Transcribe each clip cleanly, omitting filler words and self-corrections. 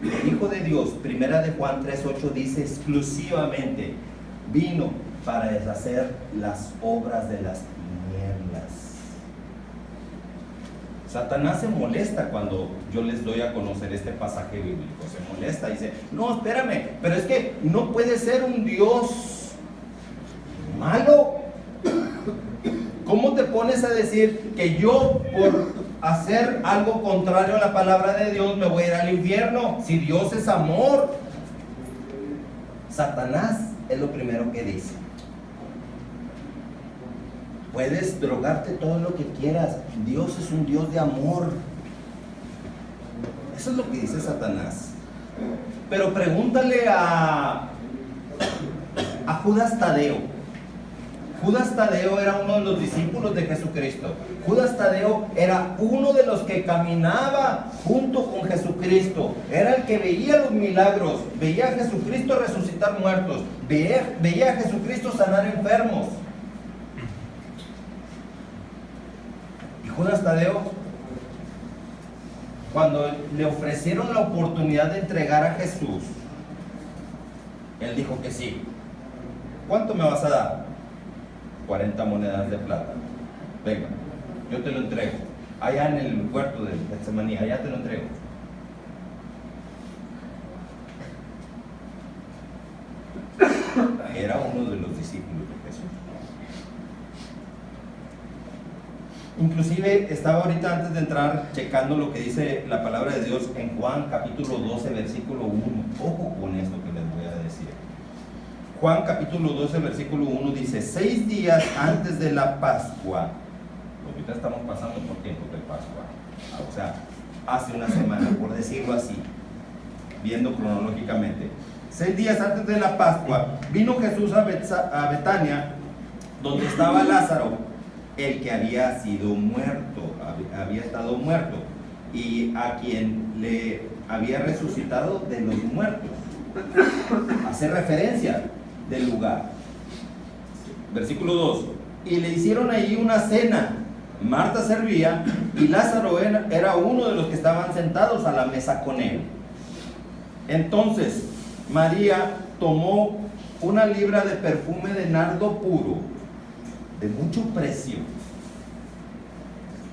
El Hijo de Dios, primera de Juan 3:8 dice exclusivamente, vino para deshacer las obras de las tinieblas. Satanás se molesta cuando yo les doy a conocer este pasaje bíblico, se molesta, dice, no, espérame, pero es que no puede ser un Dios malo. ¿Cómo te pones a decir que yo por hacer algo contrario a la palabra de Dios me voy a ir al infierno? Si Dios es amor. Satanás es lo primero que dice. Puedes drogarte todo lo que quieras, Dios es un Dios de amor. Eso es lo que dice Satanás. Pero pregúntale a Judas Tadeo. Judas Tadeo era uno de los discípulos de Jesucristo. Judas Tadeo era uno de los que caminaba junto con Jesucristo. Era el que veía los milagros, veía a Jesucristo resucitar muertos, veía a Jesucristo sanar enfermos. Y Judas Tadeo, cuando le ofrecieron la oportunidad de entregar a Jesús, él dijo que sí. ¿Cuánto me vas a dar? 40 monedas de plata. Venga, yo te lo entrego. Allá en el huerto de Getsemaní, allá te lo entrego. Era uno de los discípulos de Jesús. Inclusive estaba ahorita antes de entrar checando lo que dice la palabra de Dios en Juan capítulo 12 versículo 1. Ojo con esto que les voy a decir. Juan capítulo 12 versículo 1 dice: 6 días antes de la Pascua, ahorita estamos pasando por tiempos de Pascua, o sea, hace una semana, por decirlo así, viendo cronológicamente, 6 días antes de la Pascua, vino Jesús a Betania, donde estaba Lázaro, el que había sido muerto, había estado muerto, y a quien le había resucitado de los muertos. Hace referencia del lugar. Versículo 2: y le hicieron allí una cena. Marta servía y Lázaro era uno de los que estaban sentados a la mesa con él. Entonces María tomó una libra de perfume de nardo puro, de mucho precio,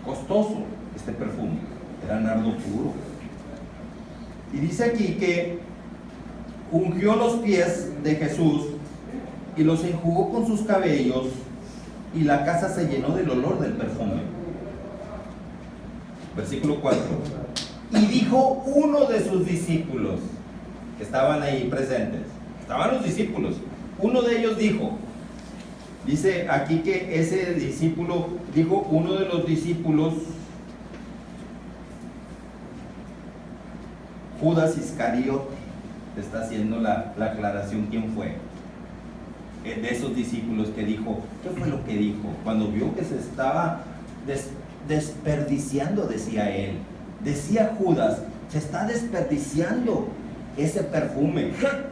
costoso este perfume, era nardo puro. Y dice aquí que ungió los pies de Jesús y los enjugó con sus cabellos, y la casa se llenó del olor del perfume. Versículo 4: y dijo uno de sus discípulos que estaban ahí presentes, estaban los discípulos, uno de ellos dijo, dice aquí que ese discípulo dijo, uno de los discípulos, Judas Iscariote, está haciendo la aclaración quién fue de esos discípulos que dijo. ¿Qué fue lo que dijo? Cuando vio que se estaba desperdiciando, decía él, decía Judas, se está desperdiciando ese perfume.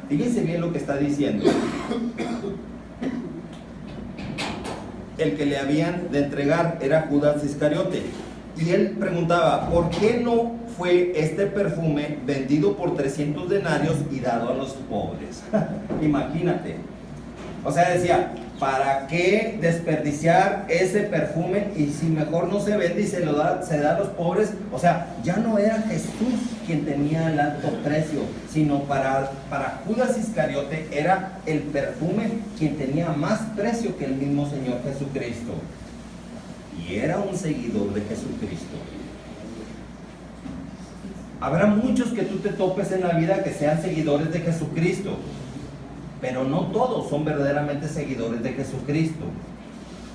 Fíjense bien lo que está diciendo. El que le habían de entregar era Judas Iscariote, y él preguntaba, ¿por qué no fue este perfume vendido por 300 denarios y dado a los pobres? Imagínate. O sea, decía, ¿para qué desperdiciar ese perfume? Y si mejor no se vende y se da a los pobres. O sea, ya no era Jesús quien tenía el alto precio, sino para Judas Iscariote era el perfume quien tenía más precio que el mismo Señor Jesucristo. Y era un seguidor de Jesucristo. Habrá muchos que tú te topes en la vida que sean seguidores de Jesucristo, pero no todos son verdaderamente seguidores de Jesucristo.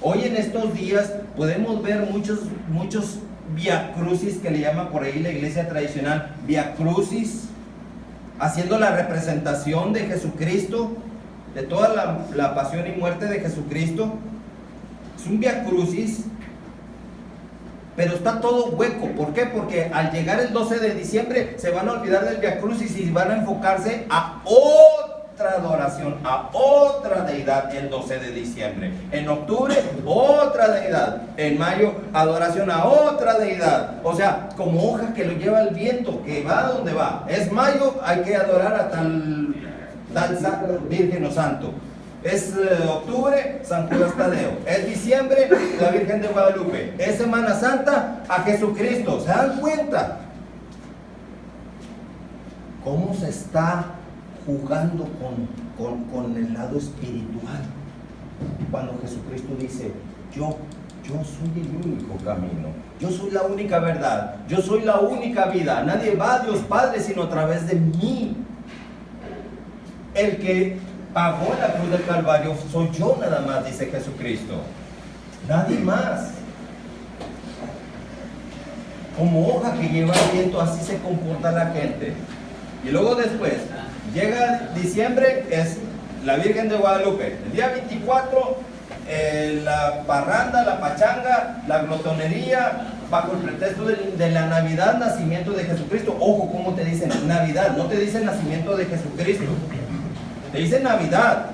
Hoy en estos días podemos ver muchos viacrucis, que le llama por ahí la iglesia tradicional, viacrucis, haciendo la representación de Jesucristo, de toda la pasión y muerte de Jesucristo. Es un viacrucis, pero está todo hueco. ¿Por qué? Porque al llegar el 12 de diciembre se van a olvidar del viacrucis y van a enfocarse a otra otra adoración a otra deidad el 12 de diciembre. En octubre, otra deidad. En mayo, adoración a otra deidad. O sea, como hoja que lo lleva el viento, que va a donde va. Es mayo, hay que adorar a tal Virgen o Santo. Es octubre, San Judas Tadeo. Es diciembre, la Virgen de Guadalupe. Es Semana Santa, a Jesucristo. ¿Se dan cuenta cómo se está jugando con el lado espiritual? Cuando Jesucristo dice, yo soy el único camino, yo soy la única verdad, yo soy la única vida, nadie va a Dios Padre sino a través de mí. El que pagó la cruz del Calvario soy yo nada más, dice Jesucristo, nadie más. Como hoja que lleva el viento, así se comporta la gente. Y luego después, llega diciembre, es la Virgen de Guadalupe. El día 24, la parranda, la pachanga, la glotonería, bajo el pretexto de la Navidad, nacimiento de Jesucristo. Ojo, ¿cómo te dicen? Navidad, no te dicen nacimiento de Jesucristo. Te dicen Navidad.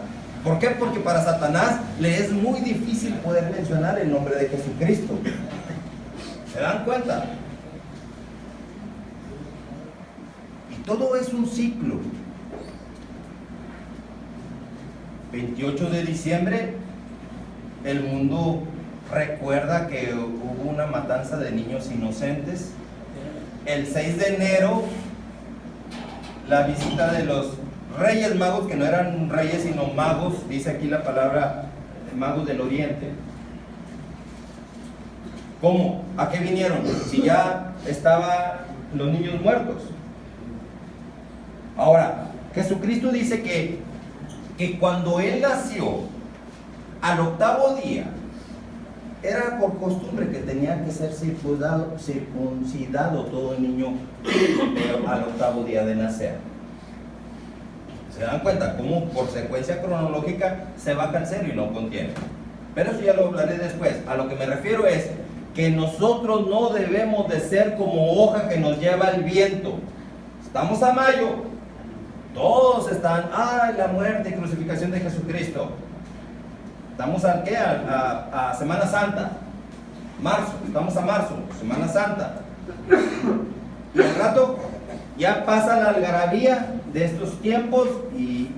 ¿Por qué? Porque para Satanás le es muy difícil poder mencionar el nombre de Jesucristo. ¿Se dan cuenta? Todo es un ciclo. 28 de diciembre, el mundo recuerda que hubo una matanza de niños inocentes. El 6 de enero, la visita de los Reyes Magos, que no eran reyes sino magos, dice aquí la palabra magos del Oriente. ¿Cómo? ¿A qué vinieron? Si ya estaban los niños muertos. Ahora, Jesucristo dice que cuando Él nació, al octavo día, era por costumbre que tenía que ser circuncidado todo el niño al octavo día de nacer. ¿Se dan cuenta cómo por secuencia cronológica se baja el cero y no contiene? Pero eso ya lo hablaré después. A lo que me refiero es que nosotros no debemos de ser como hoja que nos lleva el viento. Estamos a mayo. Todos están, ¡ay, la muerte y crucificación de Jesucristo! Estamos ¿a qué? A Semana Santa. Marzo, estamos a marzo, Semana Santa. Y al rato ya pasa la algarabía de estos tiempos y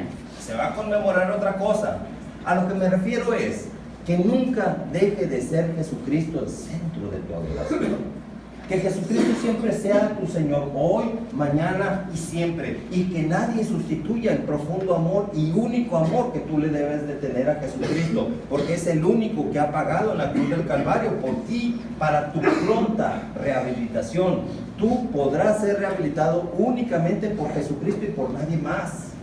se va a conmemorar otra cosa. A lo que me refiero es que nunca deje de ser Jesucristo el centro de tu adoración. Que Jesucristo siempre sea tu Señor hoy, mañana y siempre. Y que nadie sustituya el profundo amor y único amor que tú le debes de tener a Jesucristo. Porque es el único que ha pagado en la cruz del Calvario por ti, para tu pronta rehabilitación. Tú podrás ser rehabilitado únicamente por Jesucristo y por nadie más.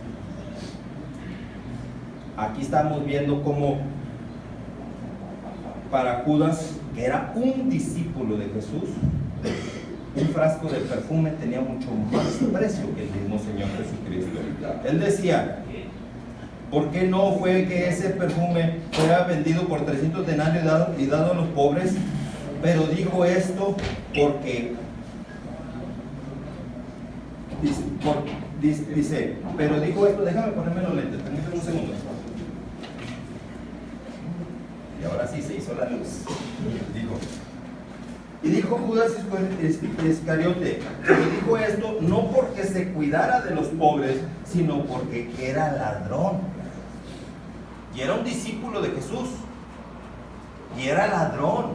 Aquí estamos viendo cómo para Judas, que era un discípulo de Jesús, un frasco de perfume tenía mucho más precio que el mismo Señor Jesucristo. Él decía, ¿por qué no fue que ese perfume fuera vendido por 300 denarios y dado a los pobres? Pero dijo esto porque dice, pero dijo esto, déjame ponerme los lentes, permíteme un segundo. Y ahora sí se hizo la luz. Y dijo Judas Iscariote, pero dijo esto no porque se cuidara de los pobres, sino porque era ladrón. Y era un discípulo de Jesús. Y era ladrón.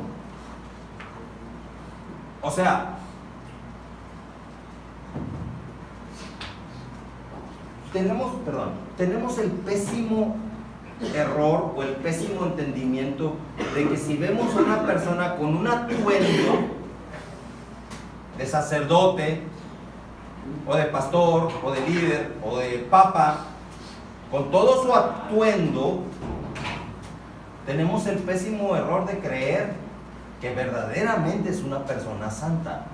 O sea, tenemos el pésimo error o el pésimo entendimiento de que si vemos a una persona con un atuendo de sacerdote o de pastor o de líder o de papa, con todo su atuendo, tenemos el pésimo error de creer que verdaderamente es una persona santa.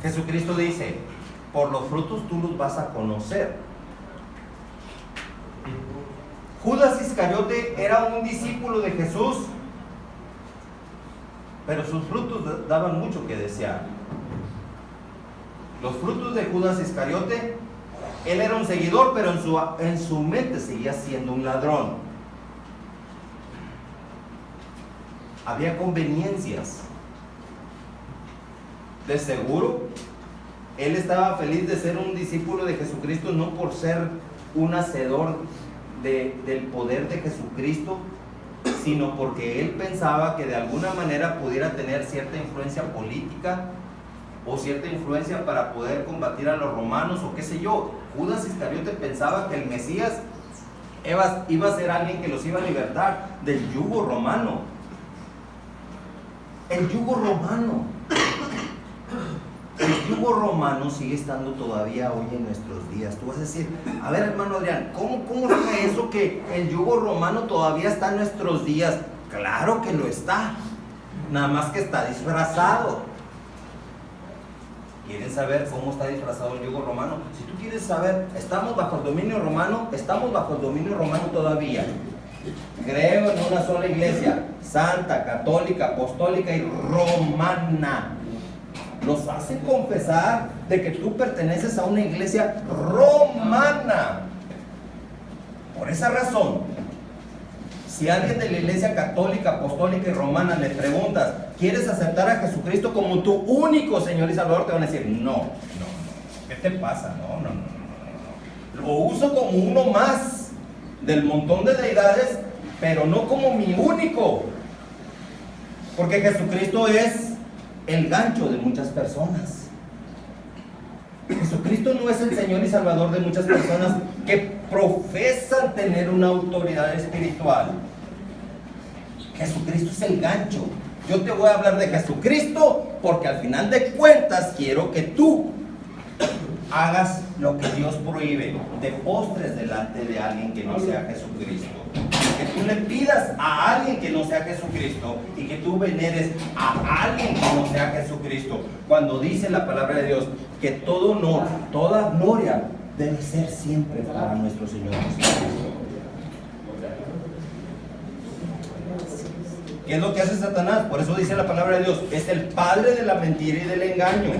Jesucristo dice, por los frutos tú los vas a conocer. Judas Iscariote era un discípulo de Jesús, pero sus frutos daban mucho que desear. Los frutos de Judas Iscariote Él era un seguidor, pero en su mente seguía siendo un ladrón. Había conveniencias. De seguro, él estaba feliz de ser un discípulo de Jesucristo, no por ser un hacedor del poder de Jesucristo, sino porque él pensaba que de alguna manera pudiera tener cierta influencia política o cierta influencia para poder combatir a los romanos o qué sé yo. Judas Iscariote pensaba que el Mesías iba a ser alguien que los iba a libertar del yugo romano. El yugo romano. El yugo romano sigue estando todavía hoy en nuestros días. Tú vas a decir, a ver, hermano Adrián, ¿cómo es eso que el yugo romano todavía está en nuestros días? Claro que lo está, nada más que está disfrazado. ¿Quieren saber cómo está disfrazado el yugo romano? Si tú quieres saber, ¿estamos bajo el dominio romano? Estamos bajo el dominio romano todavía. Creo en una sola iglesia, santa, católica, apostólica y romana. Los hacen confesar de que tú perteneces a una iglesia romana. Por esa razón, si alguien de la iglesia católica, apostólica y romana le preguntas, ¿quieres aceptar a Jesucristo como tu único Señor y Salvador? Te van a decir, no. ¿Qué te pasa? No. Lo uso como uno más del montón de deidades, pero no como mi único. Porque Jesucristo es el gancho de muchas personas. Jesucristo no es el Señor y Salvador de muchas personas que profesan tener una autoridad espiritual. Jesucristo es el gancho. Yo te voy a hablar de Jesucristo porque al final de cuentas quiero que tú hagas lo que Dios prohíbe, te postres delante de alguien que no sea Jesucristo, que tú le pidas a alguien que no sea Jesucristo y que tú veneres a alguien que no sea Jesucristo, cuando dice la palabra de Dios que todo honor, toda gloria debe ser siempre para nuestro Señor Jesucristo. ¿Qué es lo que hace Satanás? Por eso dice la palabra de Dios, es el padre de la mentira y del engaño.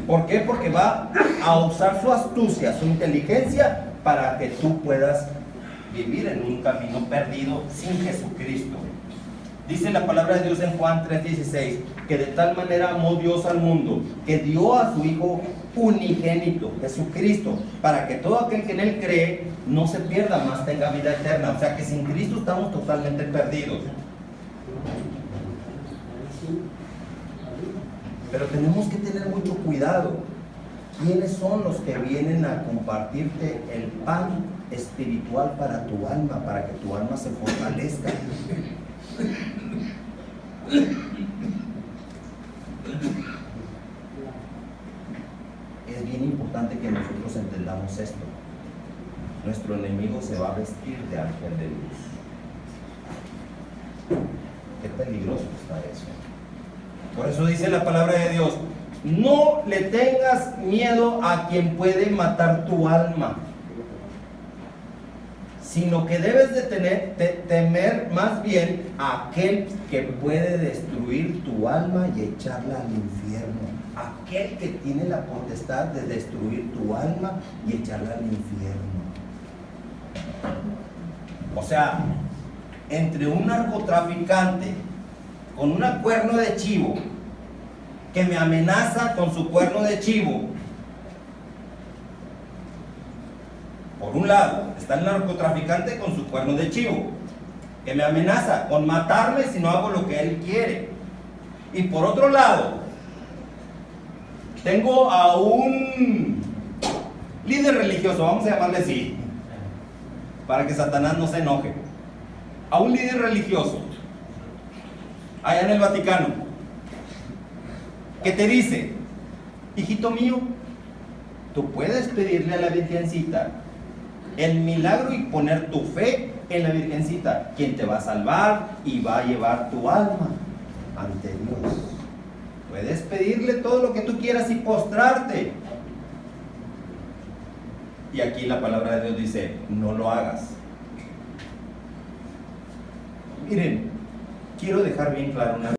¿Por qué? Porque va a usar su astucia, su inteligencia para que tú puedas vivir en un camino perdido sin Jesucristo. Dice la palabra de Dios en Juan 3:16, que de tal manera amó Dios al mundo, que dio a su Hijo unigénito, Jesucristo, para que todo aquel que en Él cree no se pierda, más tenga vida eterna. O sea que sin Cristo estamos totalmente perdidos. Pero tenemos que tener mucho cuidado. ¿Quiénes son los que vienen a compartirte el pan espiritual para tu alma, para que tu alma se fortalezca? Es bien importante que nosotros entendamos esto. Nuestro enemigo se va a vestir de ángel de luz. Qué peligroso está eso. Por eso dice la palabra de Dios, no le tengas miedo a quien puede matar tu alma, sino que debes de temer más bien a aquel que puede destruir tu alma y echarla al infierno. Aquel que tiene la potestad de destruir tu alma y echarla al infierno. O sea, entre un narcotraficante con una cuerno de chivo que me amenaza con su cuerno de chivo, por un lado está el narcotraficante con su cuerno de chivo que me amenaza con matarme si no hago lo que él quiere, y por otro lado tengo a un líder religioso, vamos a llamarle así para que Satanás no se enoje, a un líder religioso allá en el Vaticano, que te dice, hijito mío, tú puedes pedirle a la Virgencita el milagro y poner tu fe en la Virgencita, quien te va a salvar y va a llevar tu alma ante Dios. Puedes pedirle todo lo que tú quieras y postrarte. Y aquí la palabra de Dios dice, no lo hagas. Miren, quiero dejar bien claro una